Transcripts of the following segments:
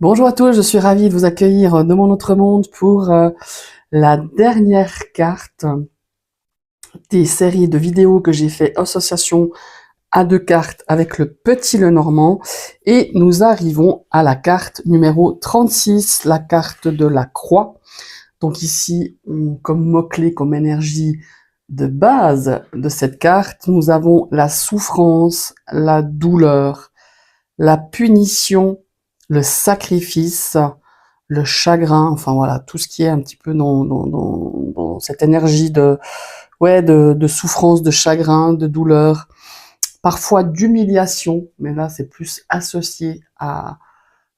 Bonjour à tous, je suis ravie de vous accueillir dans mon autre monde pour la dernière carte des séries de vidéos que j'ai fait association à deux cartes avec le petit Lenormand. Et nous arrivons à la carte numéro 36, la carte de la croix. Donc ici, comme mot-clé, comme énergie de base de cette carte, nous avons la souffrance, la douleur, la punition, le sacrifice, le chagrin, enfin voilà, tout ce qui est un petit peu dans cette énergie de souffrance, de chagrin, de douleur, parfois d'humiliation, mais là c'est plus associé à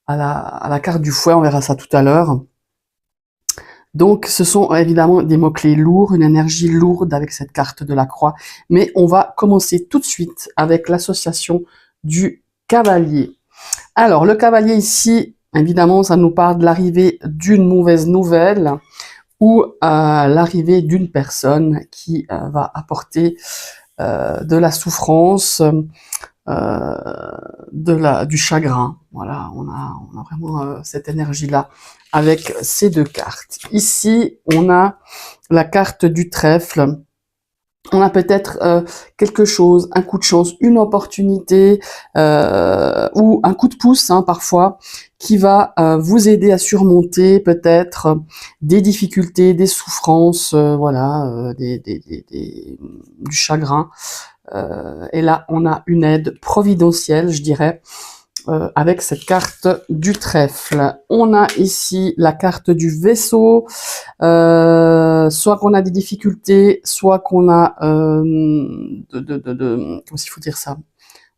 la carte du fouet, on verra ça tout à l'heure. Donc ce sont évidemment des mots-clés lourds, une énergie lourde avec cette carte de la croix, mais on va commencer tout de suite avec l'association du cavalier. Alors, le cavalier ici, évidemment, ça nous parle de l'arrivée d'une mauvaise nouvelle ou l'arrivée d'une personne qui va apporter de la souffrance, du chagrin. Voilà, on a vraiment cette énergie-là avec ces deux cartes. Ici, on a la carte du trèfle. On a peut-être quelque chose, un coup de chance, une opportunité ou un coup de pouce parfois qui va vous aider à surmonter peut-être des difficultés, des souffrances, voilà, du chagrin. Et là, on a une aide providentielle, je dirais, avec cette carte du trèfle. On a ici la carte du vaisseau, soit qu'on a des difficultés, soit qu'on a comment il faut dire ça,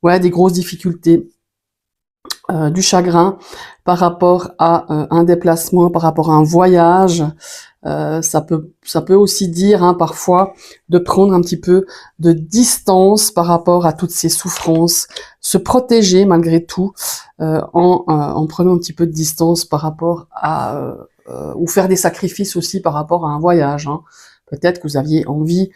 ouais, des grosses difficultés, du chagrin par rapport à un déplacement, par rapport à un voyage. Ça peut aussi dire parfois de prendre un petit peu de distance par rapport à toutes ces souffrances, se protéger malgré tout en prenant un petit peu de distance par rapport à ou faire des sacrifices aussi par rapport à un voyage. Peut-être que vous aviez envie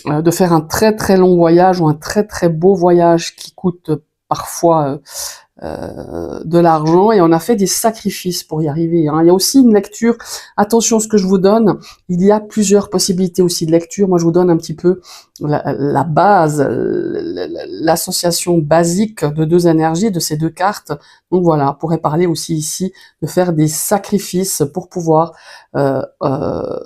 de faire un très très long voyage ou un très très beau voyage qui coûte parfois de l'argent et on a fait des sacrifices pour y arriver. Il y a aussi une lecture, attention à ce que je vous donne, il y a plusieurs possibilités aussi de lecture. Moi je vous donne un petit peu la base, l'association basique de deux énergies, de ces deux cartes. Donc voilà, on pourrait parler aussi ici de faire des sacrifices pour pouvoir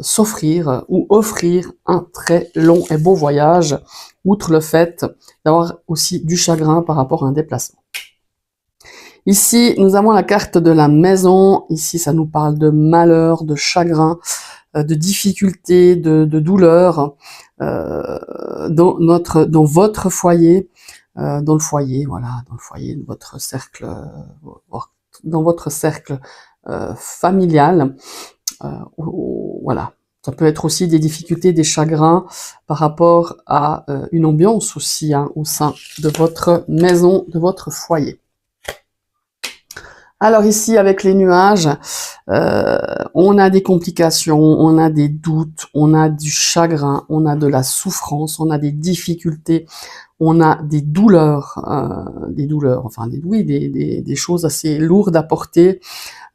s'offrir ou offrir un très long et beau voyage, outre le fait d'avoir aussi du chagrin par rapport à un déplacement. Ici, nous avons la carte de la maison. Ici, ça nous parle de malheur, de chagrin, de difficulté, de douleur dans votre foyer, dans le foyer, voilà, dans le foyer de votre cercle, dans votre cercle familial. Voilà. Ça peut être aussi des difficultés, des chagrins par rapport à une ambiance aussi au sein de votre maison, de votre foyer. Alors ici, avec les nuages, on a des complications, on a des doutes, on a du chagrin, on a de la souffrance, on a des difficultés, on a des douleurs, enfin des choses assez lourdes à porter.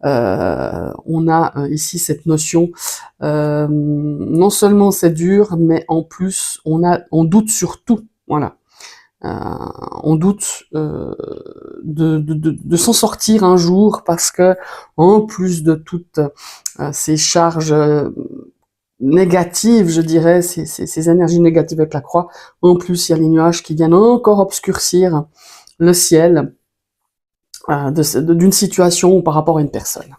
On a ici cette notion, non seulement c'est dur, mais en plus on doute sur tout, voilà. On doute de s'en sortir un jour parce que en plus de toutes ces charges négatives, je dirais, ces énergies négatives avec la croix, en plus il y a les nuages qui viennent encore obscurcir le ciel d'une situation ou par rapport à une personne.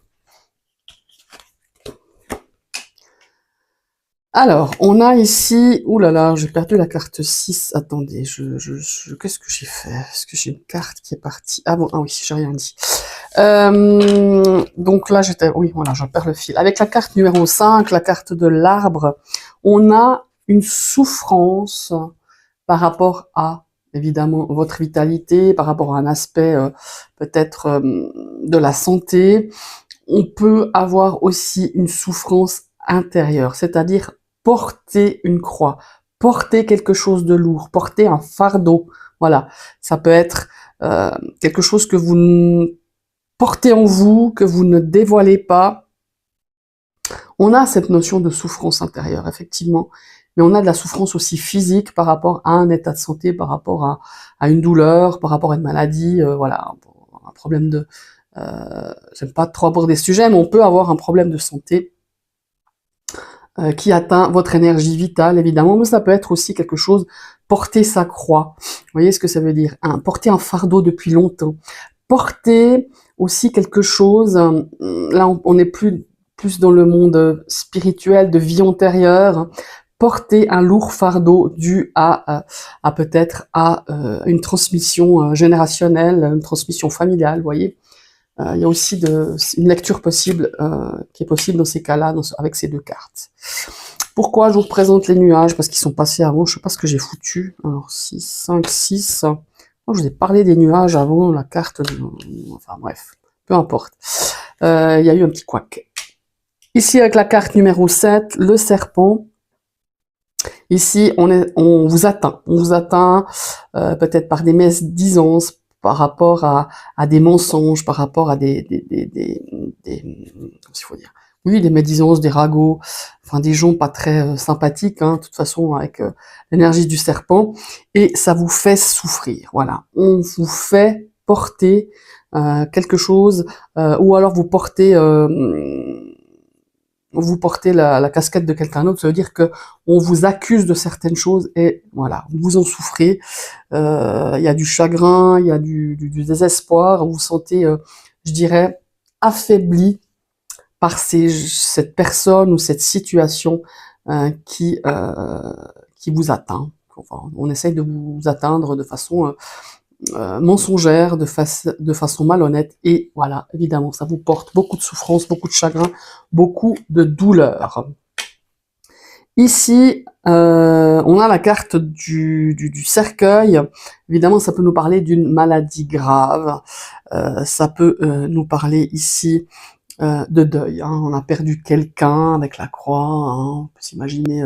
Alors, on a ici, ouh là là, j'ai perdu la carte 6, attendez, qu'est-ce que j'ai fait? Est-ce que j'ai une carte qui est partie? Ah bon, ah oui, j'ai rien dit. Donc là, oui, voilà, j'en perds le fil. Avec la carte numéro 5, la carte de l'arbre, on a une souffrance par rapport à, évidemment, votre vitalité, par rapport à un aspect peut-être de la santé. On peut avoir aussi une souffrance intérieure, c'est-à-dire porter une croix, porter quelque chose de lourd, porter un fardeau. Voilà, ça peut être quelque chose que vous portez en vous, que vous ne dévoilez pas. On a cette notion de souffrance intérieure, effectivement, mais on a de la souffrance aussi physique par rapport à un état de santé, par rapport à une douleur, par rapport à une maladie, voilà, un problème de... j'aime pas trop aborder ce sujet, mais on peut avoir un problème de santé qui atteint votre énergie vitale, évidemment, mais ça peut être aussi quelque chose, porter sa croix. Vous voyez ce que ça veut dire? Porter un fardeau depuis longtemps. Porter aussi quelque chose, là on est plus dans le monde spirituel, de vie antérieure, porter un lourd fardeau dû à peut-être à une transmission générationnelle, une transmission familiale, vous voyez. Il y a aussi une lecture possible qui est possible dans ces cas-là, avec ces deux cartes. Pourquoi je vous présente les nuages? Parce qu'ils sont passés avant, je sais pas ce que j'ai foutu. Alors 6, 5, 6. Moi, je vous ai parlé des nuages avant la carte, enfin bref, peu importe. Il y a eu un petit couac. Ici, avec la carte numéro 7, le serpent. Ici, on vous atteint. On vous atteint peut-être par des médisances, par rapport à des mensonges, par rapport à comment il faut dire, oui, des médisances, des ragots, enfin des gens pas très sympathiques, hein, de toute façon avec l'énergie du serpent, et ça vous fait souffrir. Voilà, on vous fait porter quelque chose, ou alors vous portez la casquette de quelqu'un d'autre, ça veut dire que on vous accuse de certaines choses et voilà, vous en souffrez. Il y a du chagrin, il y a du désespoir, vous vous sentez, je dirais, affaibli par cette personne ou cette situation qui vous atteint. Enfin, on essaye de vous atteindre de façon mensongère, de façon malhonnête, et voilà, évidemment, ça vous porte beaucoup de souffrance, beaucoup de chagrin, beaucoup de douleur. Ici, on a la carte du cercueil. Évidemment, ça peut nous parler d'une maladie grave. Ça peut nous parler ici de deuil. Hein. On a perdu quelqu'un avec la croix. Hein. On peut s'imaginer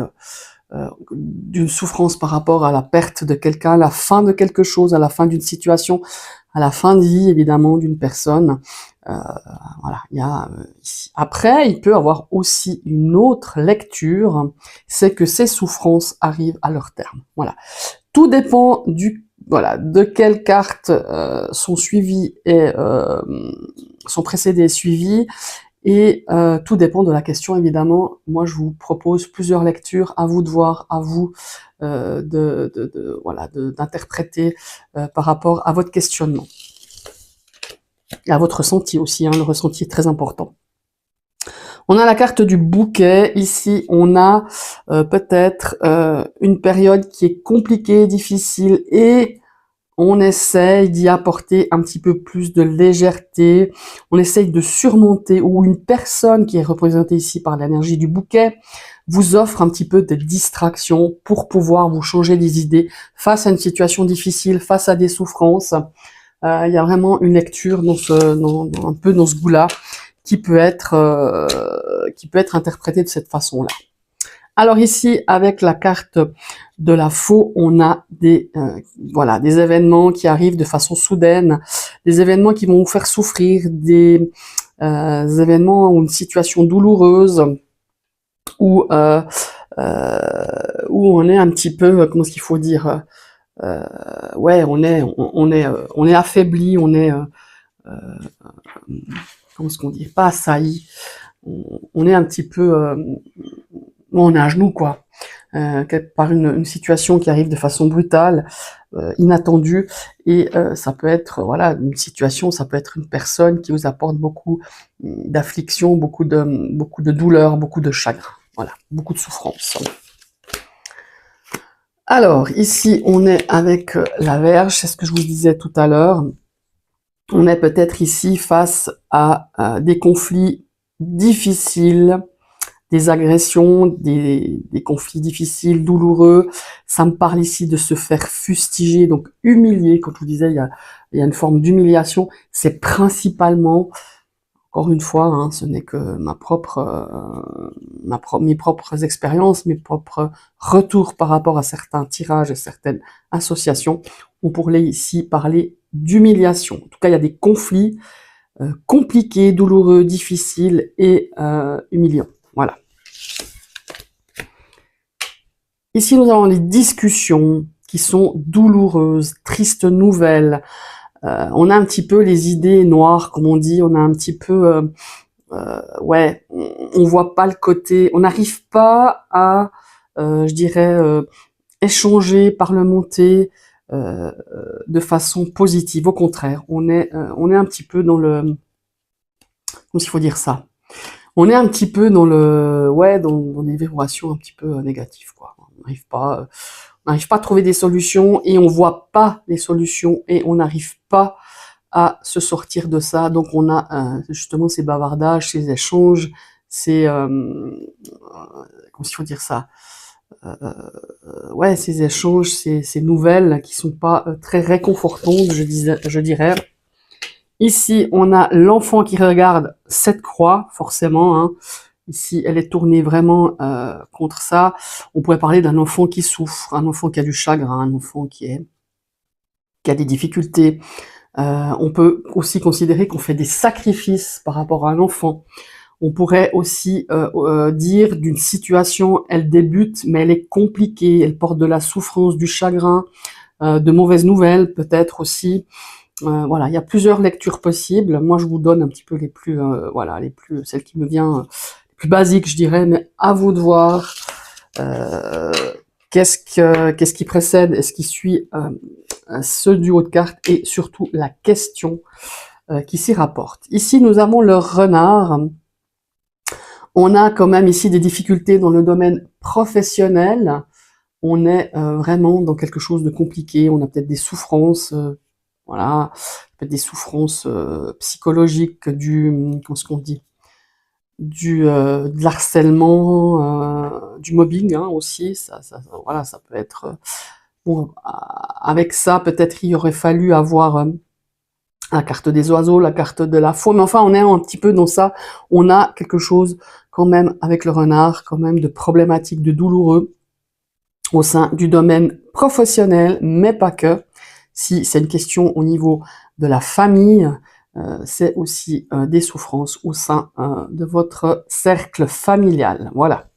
d'une souffrance par rapport à la perte de quelqu'un, à la fin de quelque chose, à la fin d'une situation, à la fin de vie, évidemment, d'une personne. Voilà, il y a ici. Après, il peut avoir aussi une autre lecture, c'est que ces souffrances arrivent à leur terme. Voilà. Tout dépend de quelles cartes sont suivies et sont précédées et suivies. Et tout dépend de la question, évidemment. Moi, je vous propose plusieurs lectures, à vous de voir, à vous d'interpréter par rapport à votre questionnement. Et à votre ressenti aussi, hein, le ressenti est très important. On a la carte du bouquet. Ici, on a peut-être une période qui est compliquée, difficile, et on essaye d'y apporter un petit peu plus de légèreté. On essaye de surmonter, ou une personne qui est représentée ici par l'énergie du bouquet vous offre un petit peu de distraction pour pouvoir vous changer des idées face à une situation difficile, face à des souffrances. Il y a vraiment une lecture un peu dans ce goût-là qui peut être interprétée de cette façon-là. Alors ici, avec la carte de la faux, on a des événements qui arrivent de façon soudaine, des événements qui vont vous faire souffrir, des événements ou une situation douloureuse où on est un petit peu, comment est-ce qu'il faut dire, ouais, on est affaibli, on est comment est-ce qu'on dit, pas assailli, on est un petit peu on est à genoux, quoi, par une situation qui arrive de façon brutale, inattendue, et ça peut être, voilà, une situation, ça peut être une personne qui vous apporte beaucoup d'affliction, beaucoup de douleur, beaucoup de chagrin, voilà, beaucoup de souffrance. Alors, ici, on est avec la Vierge, c'est ce que je vous disais tout à l'heure. On est peut-être ici face à des conflits difficiles, des agressions, des conflits difficiles, douloureux. Ça me parle ici de se faire fustiger, donc humilier. Comme je vous disais, il y a une forme d'humiliation. C'est principalement, encore une fois, hein, ce n'est que mes propres expériences, mes propres retours par rapport à certains tirages et certaines associations. On pourrait ici parler d'humiliation. En tout cas, il y a des conflits compliqué, douloureux, difficile et humiliant. Voilà. Ici, nous avons les discussions qui sont douloureuses, tristes nouvelles. On a un petit peu les idées noires, comme on dit. On a un petit peu, ouais, on voit pas le côté. On n'arrive pas à, je dirais, échanger, parlementer de façon positive. Au contraire, on est un petit peu dans le, comment il faut dire ça. On est un petit peu dans le, ouais, dans des vibrations un petit peu négatives, quoi. On n'arrive pas à trouver des solutions et on voit pas les solutions et on n'arrive pas à se sortir de ça. Donc on a justement ces bavardages, ces échanges, ces, comment il faut dire ça, ouais, ces échanges, ces nouvelles qui sont pas très réconfortantes, je dirais. Ici, on a l'enfant qui regarde cette croix, forcément. Hein. Ici, elle est tournée vraiment contre ça. On pourrait parler d'un enfant qui souffre, un enfant qui a du chagrin, un enfant qui a des difficultés. On peut aussi considérer qu'on fait des sacrifices par rapport à un enfant. On pourrait aussi dire d'une situation, elle débute, mais elle est compliquée, elle porte de la souffrance, du chagrin, de mauvaises nouvelles peut-être aussi. Voilà, il y a plusieurs lectures possibles. Moi, je vous donne un petit peu les plus, voilà, celles qui me viennent, les plus basiques, je dirais, mais à vous de voir qu'est-ce qui précède et ce qui suit ce duo de cartes et surtout la question qui s'y rapporte. Ici, nous avons le renard. On a quand même ici des difficultés dans le domaine professionnel. On est vraiment dans quelque chose de compliqué. On a peut-être des souffrances. Voilà, peut-être des souffrances psychologiques, comment est-ce qu'on dit, de l'harcèlement, du mobbing hein, aussi. Voilà, ça peut être. Bon, avec ça, peut-être il aurait fallu avoir la carte des oiseaux, la carte de la faune. Mais enfin, on est un petit peu dans ça. On a quelque chose quand même avec le renard, quand même de problématique, de douloureux au sein du domaine professionnel, mais pas que. Si c'est une question au niveau de la famille, c'est aussi des souffrances au sein de votre cercle familial. Voilà.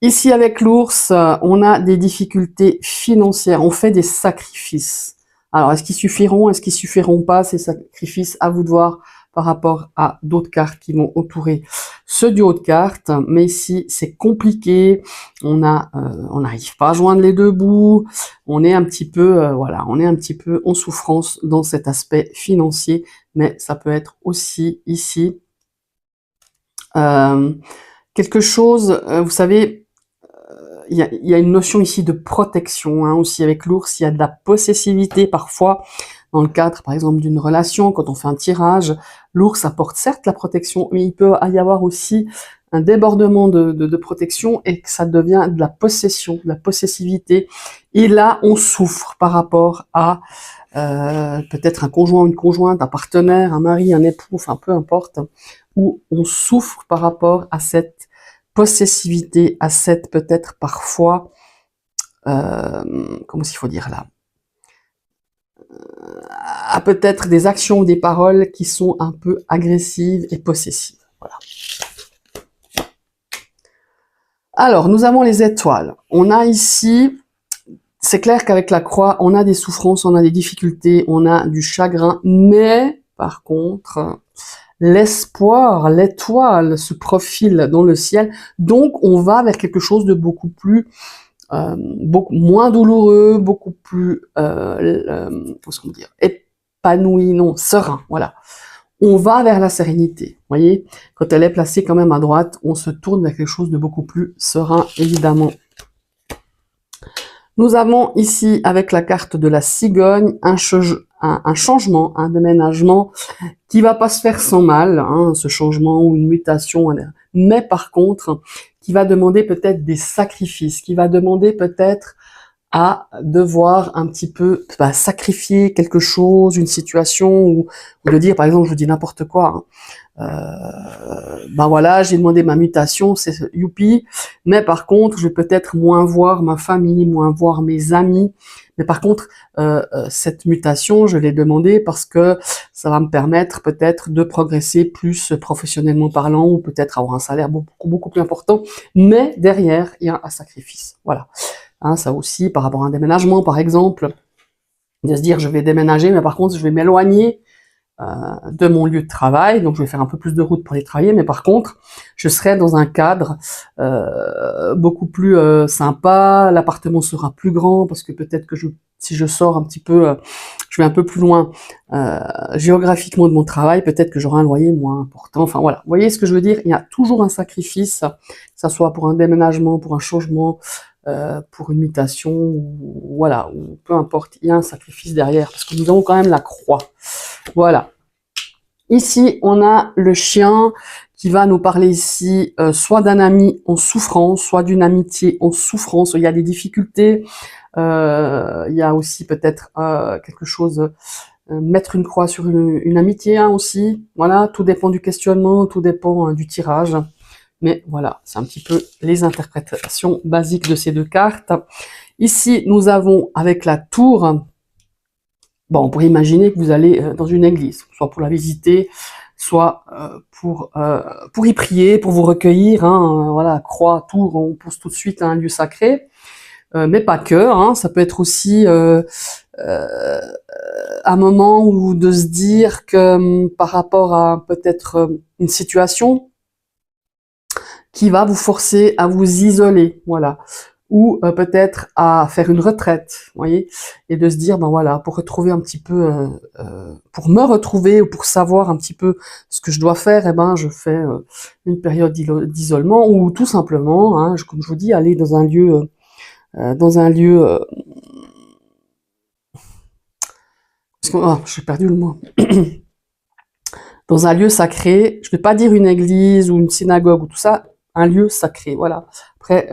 Ici, avec l'ours, on a des difficultés financières. On fait des sacrifices. Alors, est-ce qu'ils suffiront? Est-ce qu'ils suffiront pas, ces sacrifices? À vous de voir par rapport à d'autres cartes qui vont entourer ce duo de cartes. Mais ici, c'est compliqué. On n'arrive pas à joindre les deux bouts. On est un petit peu, voilà, on est un petit peu en souffrance dans cet aspect financier. Mais ça peut être aussi ici quelque chose, vous savez, il y a une notion ici de protection, hein, aussi avec l'ours, il y a de la possessivité parfois, dans le cadre par exemple d'une relation, quand on fait un tirage, l'ours apporte certes la protection, mais il peut y avoir aussi un débordement de protection et que ça devient de la possession, de la possessivité. Et là, on souffre par rapport à peut-être un conjoint, une conjointe, un partenaire, un mari, un époux, enfin peu importe, où on souffre par rapport à cette possessivité, à cette peut-être parfois, comment s'il faut dire là, à peut-être des actions ou des paroles qui sont un peu agressives et possessives. Voilà. Alors, nous avons les étoiles. On a ici, c'est clair qu'avec la croix, on a des souffrances, on a des difficultés, on a du chagrin, mais par contre, l'espoir, l'étoile se profile dans le ciel, donc on va vers quelque chose de beaucoup plus, beaucoup moins douloureux, beaucoup plus, comment dire, épanoui, non, serein, voilà. On va vers la sérénité, voyez. Quand elle est placée quand même à droite, on se tourne vers quelque chose de beaucoup plus serein, évidemment. Nous avons ici, avec la carte de la cigogne, un changement, un déménagement qui va pas se faire sans mal, hein, ce changement ou une mutation, mais par contre, qui va demander peut-être des sacrifices, qui va demander peut-être à devoir un petit peu sacrifier quelque chose, une situation, ou de dire, par exemple, je vous dis n'importe quoi, hein, ben voilà, j'ai demandé ma mutation, c'est youpi, mais par contre, je vais peut-être moins voir ma famille, moins voir mes amis, Mais par contre, cette mutation, je l'ai demandée parce que ça va me permettre peut-être de progresser plus professionnellement parlant, ou peut-être avoir un salaire beaucoup plus important. Mais derrière, il y a un sacrifice. Voilà. Hein, ça aussi, par rapport à un déménagement, par exemple, de se dire je vais déménager, mais par contre, je vais m'éloigner de mon lieu de travail, donc je vais faire un peu plus de route pour aller travailler, mais par contre, je serai dans un cadre beaucoup plus sympa, l'appartement sera plus grand, parce que peut-être que si je sors un petit peu, je vais un peu plus loin géographiquement de mon travail, peut-être que j'aurai un loyer moins important, enfin voilà, vous voyez ce que je veux dire, il y a toujours un sacrifice, que ça soit pour un déménagement, pour un changement, pour une mutation, ou, voilà, ou peu importe, il y a un sacrifice derrière, parce que nous avons quand même la croix. Voilà. Ici, on a le chien qui va nous parler ici soit d'un ami en souffrance, soit d'une amitié en souffrance. Il y a des difficultés. Il y a aussi peut-être quelque chose, mettre une croix sur une amitié aussi. Voilà, tout dépend du questionnement, tout dépend du tirage. Mais voilà, c'est un petit peu les interprétations basiques de ces deux cartes. Ici, nous avons avec la tour. Bon, on pourrait imaginer que vous allez dans une église, soit pour la visiter, soit pour y prier, pour vous recueillir. Hein, voilà, croix, tour, on pense tout de suite à un lieu sacré, mais pas que. Hein, ça peut être aussi un moment où de se dire que par rapport à peut-être une situation qui va vous forcer à vous isoler. Voilà. Ou peut-être à faire une retraite, vous voyez, et de se dire, ben voilà, pour retrouver un petit peu, pour me retrouver, ou pour savoir un petit peu ce que je dois faire, eh ben je fais une période d'isolement, ou tout simplement, hein, comme je vous dis, aller dans un lieu, j'ai perdu le mot, dans un lieu sacré. Je ne vais pas dire une église ou une synagogue ou tout ça, un lieu sacré, voilà. Après,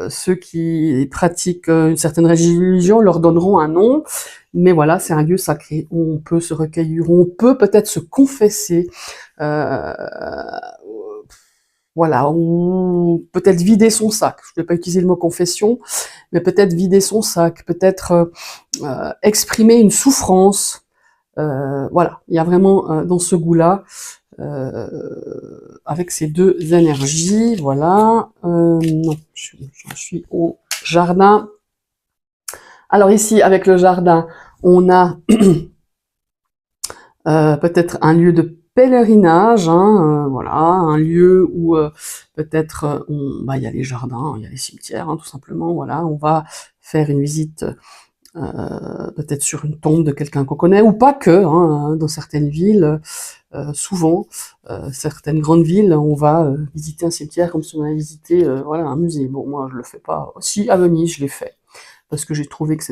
ceux qui pratiquent une certaine religion leur donneront un nom, mais voilà, c'est un lieu sacré où on peut se recueillir, où on peut peut-être se confesser, voilà, ou peut-être vider son sac. Je ne vais pas utiliser le mot confession, mais peut-être vider son sac, peut-être exprimer une souffrance. Voilà, il y a vraiment dans ce goût-là, avec ces deux énergies, voilà. Non, je suis au jardin. Alors ici, avec le jardin, on a peut-être un lieu de pèlerinage, hein, voilà, un lieu où peut-être il y a les jardins, il y a les cimetières, hein, tout simplement, voilà, on va faire une visite peut-être sur une tombe de quelqu'un qu'on connaît, ou pas que, hein, dans certaines villes, souvent, certaines grandes villes, on va visiter un cimetière comme si on avait visité voilà, un musée. Bon, moi je le fais pas. Si, à Venise, je l'ai fait, parce que j'ai trouvé que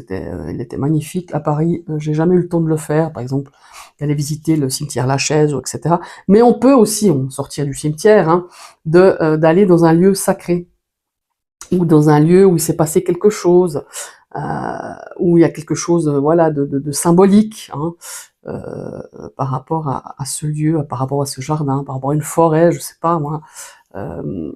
il était magnifique. À Paris, j'ai jamais eu le temps de le faire, par exemple, d'aller visiter le cimetière Lachaise, etc. Mais on peut aussi sortir du cimetière, hein, d'aller dans un lieu sacré, ou dans un lieu où il s'est passé quelque chose, où il y a quelque chose, voilà, de symbolique, hein, par rapport à ce lieu, par rapport à ce jardin, par rapport à une forêt, je sais pas moi,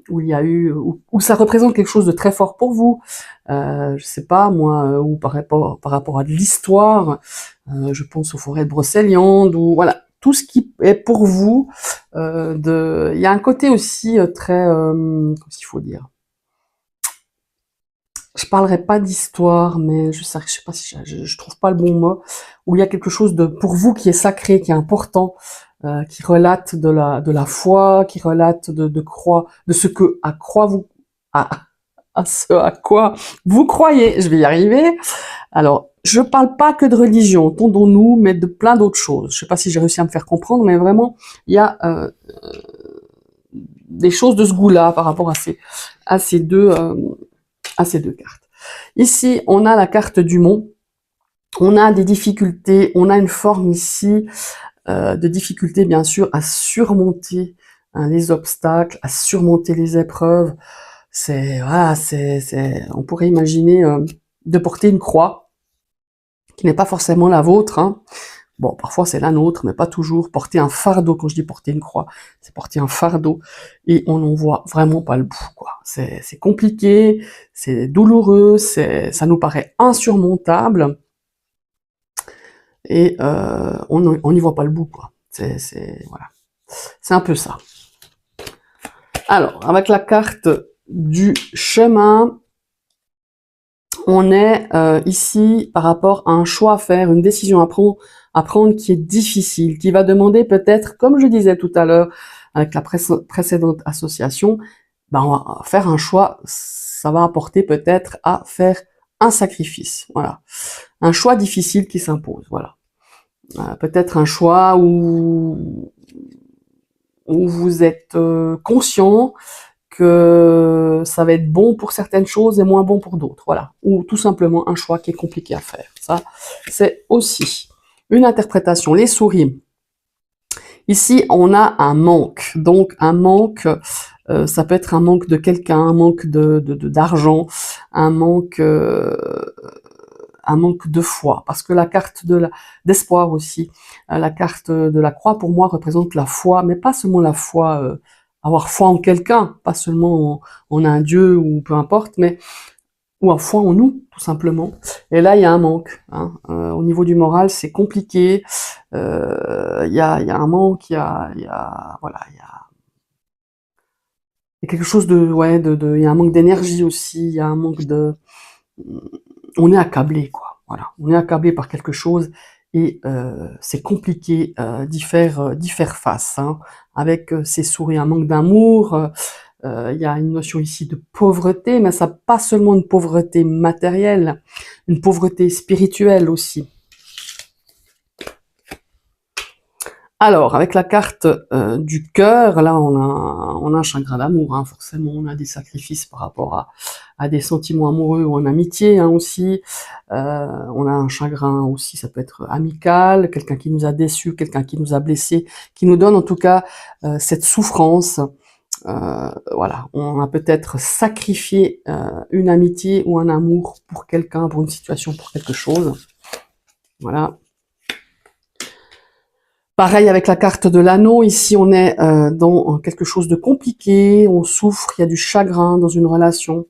où il y a eu, où ça représente quelque chose de très fort pour vous, je sais pas moi, ou par rapport à de l'histoire, je pense aux forêts de Brocéliande, ou voilà, tout ce qui est pour vous, il y a un côté aussi très, comment il faut dire, je parlerai pas d'histoire, mais je sais pas si je trouve pas le bon mot, où il y a quelque chose de, pour vous, qui est sacré, qui est important, qui relate de la foi, qui relate de croix, de ce que, à ce à quoi vous croyez. Je vais y arriver. Alors, je parle pas que de religion, entendons-nous, mais de plein d'autres choses. Je sais pas si j'ai réussi à me faire comprendre, mais vraiment, il y a des choses de ce goût-là par rapport à ces deux cartes. Ici, on a la carte du mont. On a des difficultés, on a une forme ici de difficulté, bien sûr, à surmonter, hein, les obstacles, à surmonter les épreuves. Voilà, on pourrait imaginer de porter une croix qui n'est pas forcément la vôtre, hein. Bon, parfois c'est la nôtre, mais pas toujours. Porter un fardeau, quand je dis porter une croix, c'est porter un fardeau, et on n'en voit vraiment pas le bout, quoi. C'est compliqué, c'est douloureux, ça nous paraît insurmontable, et on n'y voit pas le bout, quoi. Voilà. C'est un peu ça. Alors, avec la carte du chemin, on est ici par rapport à un choix à faire, une décision à prendre qui est difficile, qui va demander peut-être, comme je disais tout à l'heure avec la précédente association, ben on va faire un choix, ça va apporter peut-être à faire un sacrifice, voilà. Un choix difficile qui s'impose, voilà. Peut-être un choix où vous êtes conscient que ça va être bon pour certaines choses et moins bon pour d'autres, voilà. Ou tout simplement un choix qui est compliqué à faire. Ça, c'est aussi une interprétation. Les souris. Ici, on a un manque. Donc, un manque, ça peut être un manque de quelqu'un, un manque d'argent, un manque de foi, parce que la carte d'espoir aussi, la carte de la croix pour moi représente la foi, mais pas seulement la foi, avoir foi en quelqu'un, pas seulement en un Dieu ou peu importe, mais ou en foi en nous, tout simplement. Et là, il y a un manque. Hein. Au niveau du moral, c'est compliqué. Il y a un manque, voilà, il y a quelque chose de, ouais, il y a un manque d'énergie aussi, il y a un manque on est accablé, quoi. Voilà, on est accablé par quelque chose et c'est compliqué d'y faire face. Hein. Avec ces souris, un manque d'amour, il y a une notion ici de pauvreté, mais ça pas seulement une pauvreté matérielle, une pauvreté spirituelle aussi. Alors, avec la carte du cœur, là, on a un chagrin d'amour, hein, forcément, on a des sacrifices par rapport à des sentiments amoureux ou en amitié hein, aussi. On a un chagrin aussi, ça peut être amical, quelqu'un qui nous a déçus, quelqu'un qui nous a blessés, qui nous donne en tout cas cette souffrance. Voilà, on a peut-être sacrifié une amitié ou un amour pour quelqu'un, pour une situation, pour quelque chose. Voilà. Pareil avec la carte de l'anneau, ici on est dans quelque chose de compliqué, on souffre, il y a du chagrin dans une relation,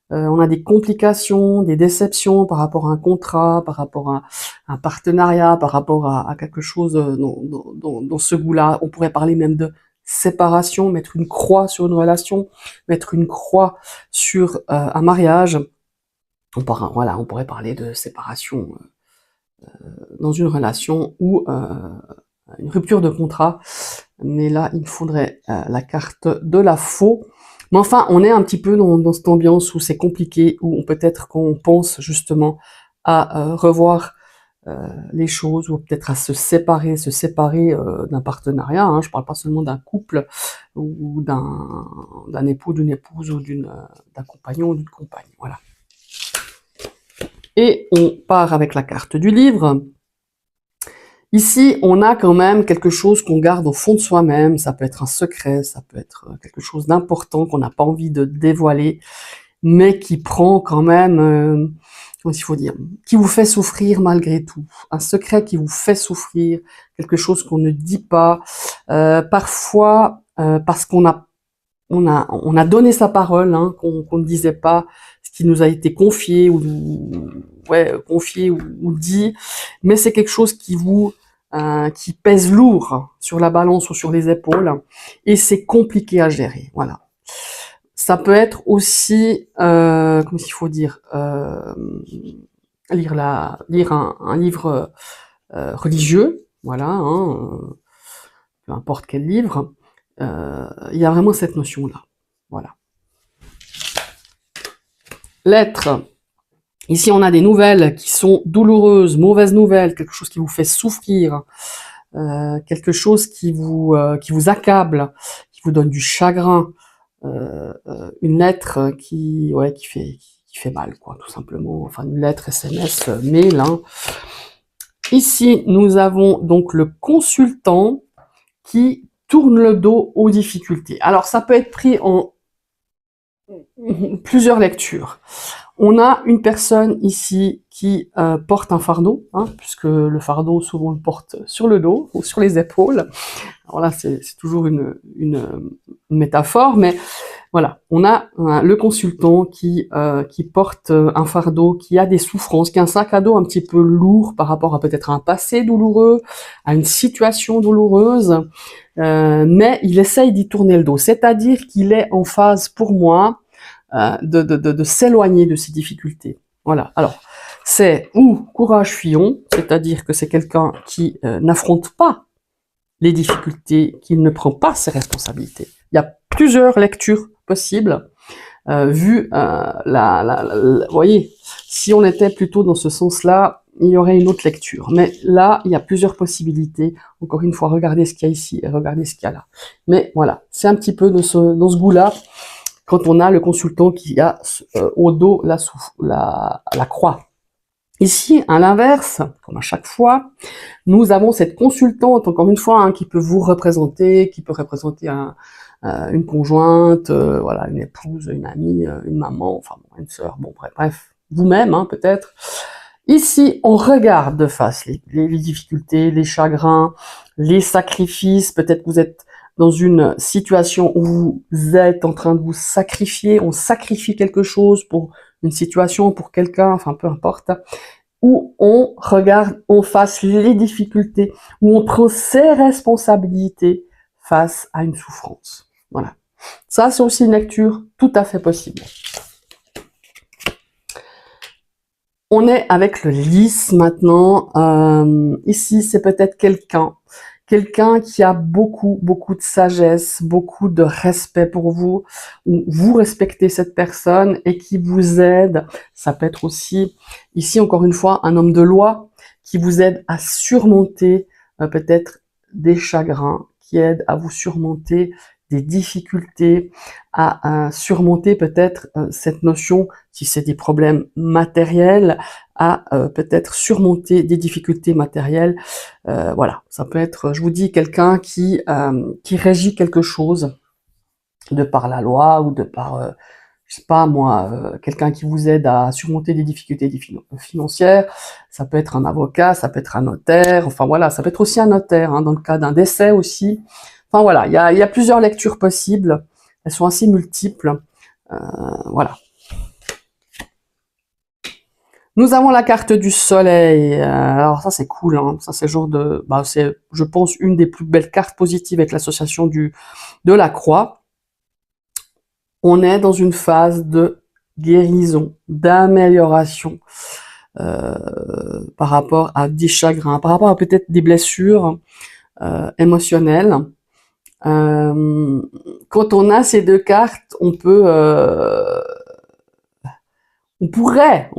on a des complications, des déceptions par rapport à un contrat, par rapport à un partenariat, par rapport à quelque chose dans ce goût-là. On pourrait parler même de séparation, mettre une croix sur une relation, mettre une croix sur un mariage. Voilà, on pourrait parler de séparation dans une relation ou une rupture de contrat, mais là il faudrait la carte de la faux. Mais enfin, on est un petit peu dans cette ambiance où c'est compliqué, où peut-être qu'on pense justement à revoir les choses, ou peut-être à se séparer d'un partenariat. Hein. Je parle pas seulement d'un couple ou d'un époux, d'une épouse ou d'un compagnon ou d'une compagne. Voilà. Et on part avec la carte du livre. Ici, on a quand même quelque chose qu'on garde au fond de soi-même, ça peut être un secret, ça peut être quelque chose d'important qu'on n'a pas envie de dévoiler, mais qui prend quand même, comment il faut dire, qui vous fait souffrir malgré tout. Un secret qui vous fait souffrir, quelque chose qu'on ne dit pas, parfois parce qu'on a donné sa parole, hein, qu'on ne disait pas ce qui nous a été confié ou dit, mais c'est quelque chose qui pèse lourd sur la balance ou sur les épaules, et c'est compliqué à gérer. Voilà. Ça peut être aussi, comment il faut dire, lire un livre religieux, voilà, hein, peu importe quel livre. Il y a vraiment cette notion-là. Voilà. Lettres. Ici, on a des nouvelles qui sont douloureuses, mauvaises nouvelles, quelque chose qui vous fait souffrir, quelque chose qui vous accable, qui vous donne du chagrin, une lettre qui fait mal, quoi, tout simplement. Enfin, une lettre, SMS, mail. Hein. Ici, nous avons donc le consultant qui tourne le dos aux difficultés. Alors, ça peut être pris plusieurs lectures. On a une personne ici qui porte un fardeau, hein, puisque le fardeau, souvent, on le porte sur le dos ou sur les épaules. Alors là, c'est toujours une métaphore, mais voilà, on a le consultant qui porte un fardeau, qui a des souffrances, qui a un sac à dos un petit peu lourd par rapport à peut-être un passé douloureux, à une situation douloureuse, mais il essaye d'y tourner le dos. C'est-à-dire qu'il est en phase, pour moi, de s'éloigner de ces difficultés. Voilà. Alors, c'est ou courage fuyons, c'est-à-dire que c'est quelqu'un qui n'affronte pas les difficultés, qui ne prend pas ses responsabilités. Il y a plusieurs lectures possibles, vu vous voyez, si on était plutôt dans ce sens-là, il y aurait une autre lecture. Mais là, il y a plusieurs possibilités. Encore une fois, regardez ce qu'il y a ici et regardez ce qu'il y a là. Mais voilà, c'est un petit peu dans ce goût-là, quand on a le consultant qui a au dos la croix. Ici, à l'inverse, comme à chaque fois, nous avons cette consultante, encore une fois, hein, qui peut vous représenter, qui peut représenter une conjointe, voilà, une épouse, une amie, une maman, enfin bon, une sœur, bon bref, vous-même hein, peut-être. Ici, on regarde de face les difficultés, les chagrins, les sacrifices. Peut-être que vous êtes dans une situation où vous êtes en train de vous sacrifier, on sacrifie quelque chose pour une situation, pour quelqu'un, enfin peu importe, où on regarde en face les difficultés, où on prend ses responsabilités face à une souffrance. Voilà. Ça, c'est aussi une lecture tout à fait possible. On est avec le lys maintenant. Ici, c'est peut-être quelqu'un qui a beaucoup de sagesse, beaucoup de respect pour vous, ou vous respectez cette personne et qui vous aide. Ça peut être aussi, ici encore une fois, un homme de loi qui vous aide à surmonter peut-être des chagrins, qui aide à vous surmonter des difficultés, à surmonter peut-être cette notion, si c'est des problèmes matériels, à peut-être surmonter des difficultés matérielles. Voilà, ça peut être, je vous dis, quelqu'un qui régit quelque chose de par la loi ou de par, je sais pas moi, quelqu'un qui vous aide à surmonter des difficultés financières. Ça peut être un avocat, ça peut être un notaire, enfin voilà, ça peut être aussi un notaire, hein, dans le cas d'un décès aussi. Enfin voilà, il y a plusieurs lectures possibles, elles sont assez multiples, voilà. Nous avons la carte du soleil. Alors ça c'est cool, hein. Ça c'est le genre de, c'est, je pense, une des plus belles cartes positives avec l'association de la croix. On est dans une phase de guérison, d'amélioration par rapport à des chagrins, par rapport à peut-être des blessures émotionnelles. Quand on a ces deux cartes, on pourrait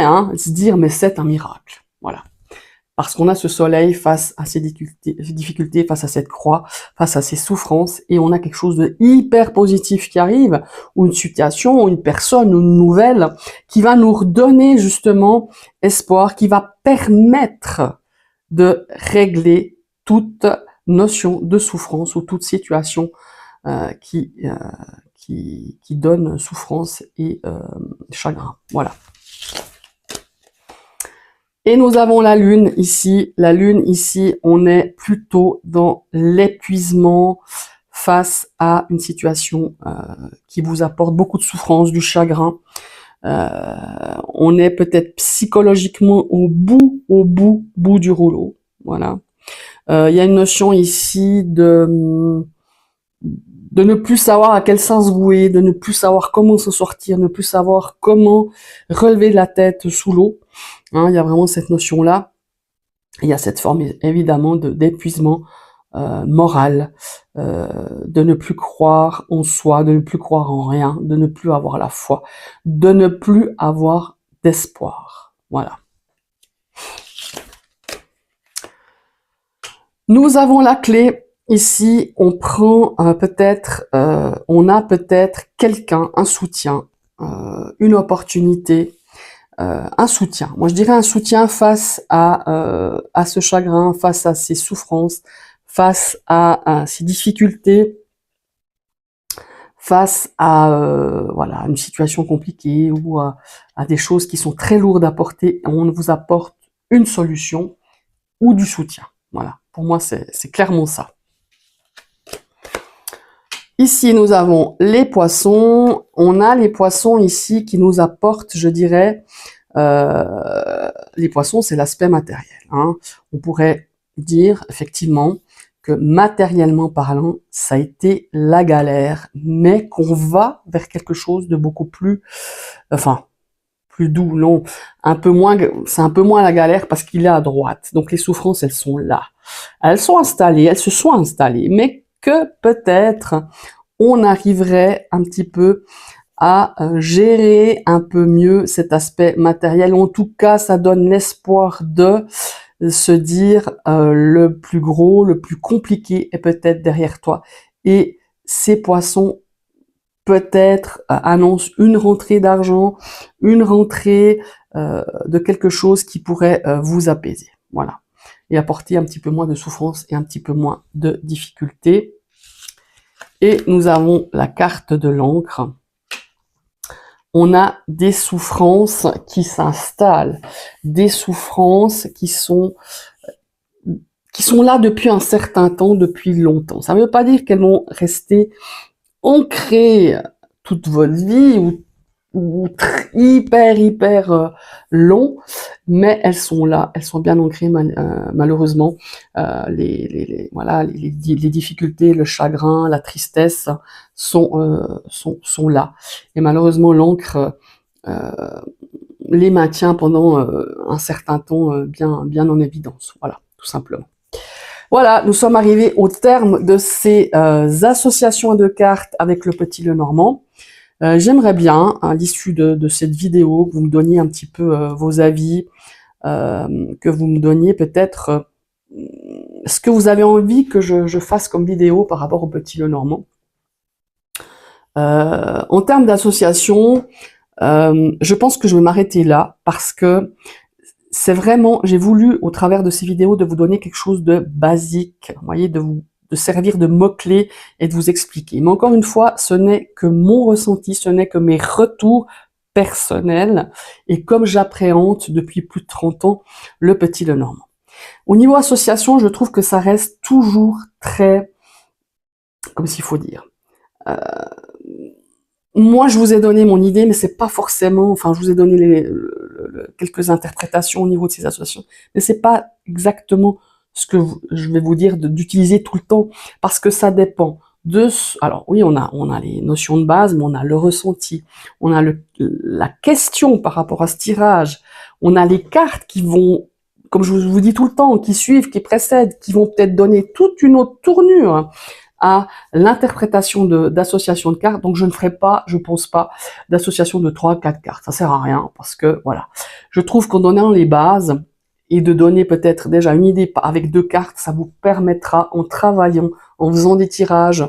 hein, se dire mais c'est un miracle, voilà. Parce qu'on a ce soleil face à ces difficultés, face à cette croix, face à ces souffrances, et on a quelque chose de hyper positif qui arrive, ou une situation, ou une personne, ou une nouvelle, qui va nous redonner justement espoir, qui va permettre de régler toute notion de souffrance ou toute situation qui donne souffrance et chagrin. Voilà. Et nous avons la lune ici. La lune ici, on est plutôt dans l'épuisement face à une situation qui vous apporte beaucoup de souffrance, du chagrin. On est peut-être psychologiquement au bout du rouleau. Voilà. Il y a une notion ici de ne plus savoir à quel sens vouer, de ne plus savoir comment se sortir, ne plus savoir comment relever la tête sous l'eau. Hein, il y a vraiment cette notion-là. Il y a cette forme, évidemment, d'épuisement moral, de ne plus croire en soi, de ne plus croire en rien, de ne plus avoir la foi, de ne plus avoir d'espoir. Voilà. Nous avons la clé. Ici, on prend on a peut-être quelqu'un, un soutien, une opportunité, un soutien. Moi, je dirais un soutien face à ce chagrin, face à ces souffrances, face à ces difficultés, face à voilà, une situation compliquée ou à des choses qui sont très lourdes à porter, on vous apporte une solution ou du soutien. Voilà, pour moi, c'est clairement ça. Ici, nous avons les poissons. On a les poissons ici qui nous apportent, je dirais, les poissons, c'est l'aspect matériel. Hein. On pourrait dire, effectivement, que matériellement parlant, ça a été la galère, mais qu'on va vers quelque chose de beaucoup plus, enfin, plus doux, non, un peu moins, c'est un peu moins la galère parce qu'il est à droite. Donc les souffrances, elles sont là. Elles sont installées, elles se sont installées, mais que peut-être on arriverait un petit peu à gérer un peu mieux cet aspect matériel. En tout cas, ça donne l'espoir de se dire le plus gros, le plus compliqué est peut-être derrière toi. Et ces poissons peut-être annoncent une rentrée d'argent, une rentrée de quelque chose qui pourrait vous apaiser. Voilà. Et apporter un petit peu moins de souffrance et un petit peu moins de difficultés. Et nous avons la carte de l'encre. On a des souffrances qui s'installent, des souffrances qui sont là depuis un certain temps, depuis longtemps. Ça ne veut pas dire qu'elles vont rester ancrées toute votre vie ou hyper long, mais elles sont là, elles sont bien ancrées malheureusement. Voilà, les difficultés, le chagrin, la tristesse sont là. Et malheureusement, l'encre les maintient pendant un certain temps bien en évidence. Voilà, tout simplement. Voilà, nous sommes arrivés au terme de ces associations de cartes avec le petit Lenormand. J'aimerais bien, à l'issue de cette vidéo, que vous me donniez un petit peu vos avis, que vous me donniez peut-être ce que vous avez envie que je fasse comme vidéo par rapport au petit Lenormand. En termes d'association, je pense que je vais m'arrêter là parce que c'est vraiment, j'ai voulu au travers de ces vidéos de vous donner quelque chose de basique, vous voyez, de servir de mots-clés et de vous expliquer. Mais encore une fois, ce n'est que mon ressenti, ce n'est que mes retours personnels et comme j'appréhende depuis plus de 30 ans le petit Lenormand. Au niveau association, je trouve que ça reste toujours très, comme s'il faut dire, moi, je vous ai donné mon idée, mais c'est pas forcément, enfin, je vous ai donné quelques interprétations au niveau de ces associations, mais c'est pas exactement ce que je vais vous dire d'utiliser tout le temps, parce que ça dépend alors oui, on a les notions de base, mais on a le ressenti, on a la question par rapport à ce tirage, on a les cartes qui vont, comme je vous dis tout le temps, qui suivent, qui précèdent, qui vont peut-être donner toute une autre tournure à l'interprétation d'association de cartes. Donc je ne ferai pas, je pense pas, d'association de 3-4 cartes. Ça sert à rien parce que voilà. Je trouve qu'en donnant les bases et de donner peut-être déjà une idée avec 2 cartes, ça vous permettra en travaillant, en faisant des tirages,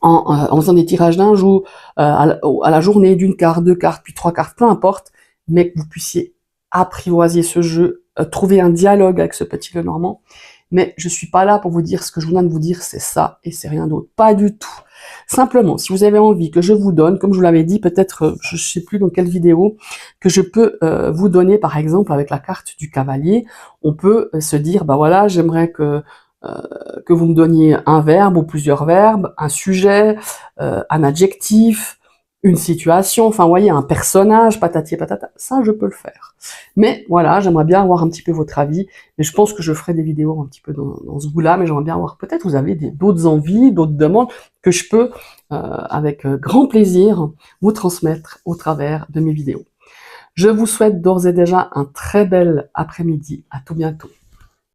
en faisant des tirages d'un jour, à la journée, d'une carte, 2 cartes, puis 3 cartes, peu importe, mais que vous puissiez apprivoiser ce jeu, trouver un dialogue avec ce petit Lenormand. Mais je suis pas là pour vous dire ce que je viens de vous dire, c'est ça et c'est rien d'autre. Pas du tout. Simplement, si vous avez envie que je vous donne, comme je vous l'avais dit, peut-être, je sais plus dans quelle vidéo, que je peux vous donner, par exemple, avec la carte du cavalier, on peut se dire, bah voilà, j'aimerais que vous me donniez un verbe ou plusieurs verbes, un sujet, un adjectif, une situation, enfin, vous voyez, un personnage, patati et patata, ça, je peux le faire. Mais voilà, j'aimerais bien avoir un petit peu votre avis, et je pense que je ferai des vidéos un petit peu dans ce goût-là, mais j'aimerais bien avoir, peut-être vous avez d'autres envies, d'autres demandes, que je peux, avec grand plaisir, vous transmettre au travers de mes vidéos. Je vous souhaite d'ores et déjà un très bel après-midi. À tout bientôt.